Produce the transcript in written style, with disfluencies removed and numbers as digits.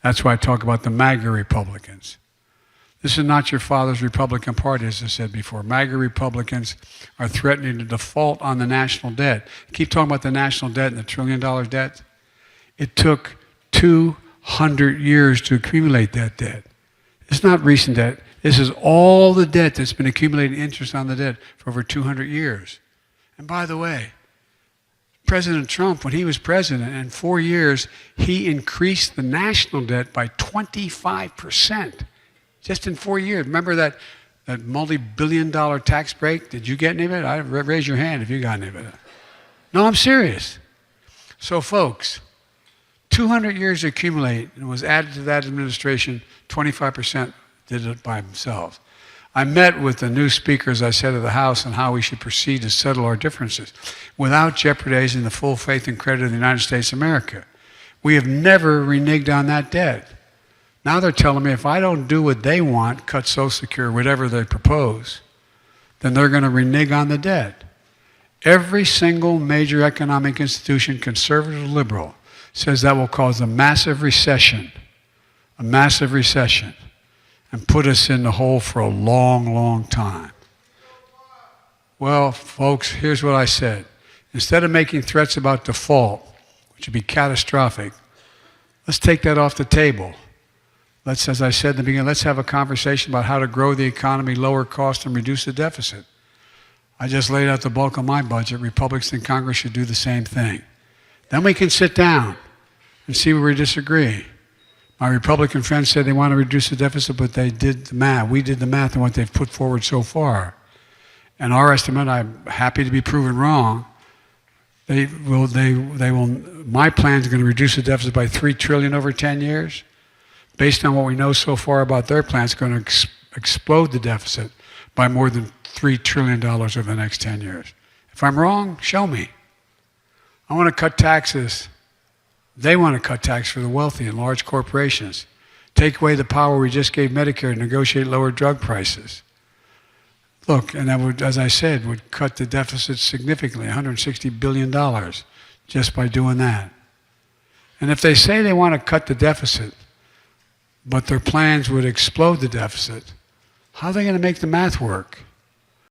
That's why I talk about the MAGA Republicans. This is not your father's Republican Party, as I said before. MAGA Republicans are threatening to default on the national debt. Keep talking about the national debt and the $1 trillion debt. It took 200 years to accumulate that debt. It's not recent debt. This is all the debt that's been accumulating interest on the debt for over 200 years. And by the way, President Trump, when he was president, in 4 years, he increased the national debt by 25%. Just in 4 years. Remember that multi-billion-dollar tax break? Did you get any of it? Raise your hand if you got any of it. No, I'm serious. So folks, 200 years to accumulate, and was added to that administration, 25% did it by themselves. I met with the new speaker, as I said, of the House on how we should proceed to settle our differences without jeopardizing the full faith and credit of the United States of America. We have never reneged on that debt. Now they're telling me if I don't do what they want, cut Social Security, whatever they propose, then they're going to renege on the debt. Every single major economic institution, conservative or liberal, says that will cause a massive recession, and put us in the hole for a long, long time. Well, folks, here's what I said. Instead of making threats about default, which would be catastrophic, let's take that off the table. Let's, as I said in the beginning, let's have a conversation about how to grow the economy, lower costs, and reduce the deficit. I just laid out the bulk of my budget. Republicans in Congress should do the same thing. Then we can sit down and see where we disagree. My Republican friends said they want to reduce the deficit, but they did the math. We did the math on what they've put forward so far. And our estimate, I'm happy to be proven wrong, my plan is going to reduce the deficit by $3 trillion over 10 years. Based on what we know so far about their plan, it's going to explode the deficit by more than $3 trillion over the next 10 years. If I'm wrong, show me. I want to cut taxes. They want to cut tax for the wealthy and large corporations. Take away the power we just gave Medicare to negotiate lower drug prices. Look, and that would, as I said, would cut the deficit significantly, $160 billion, just by doing that. And if they say they want to cut the deficit, but their plans would explode the deficit, how are they going to make the math work?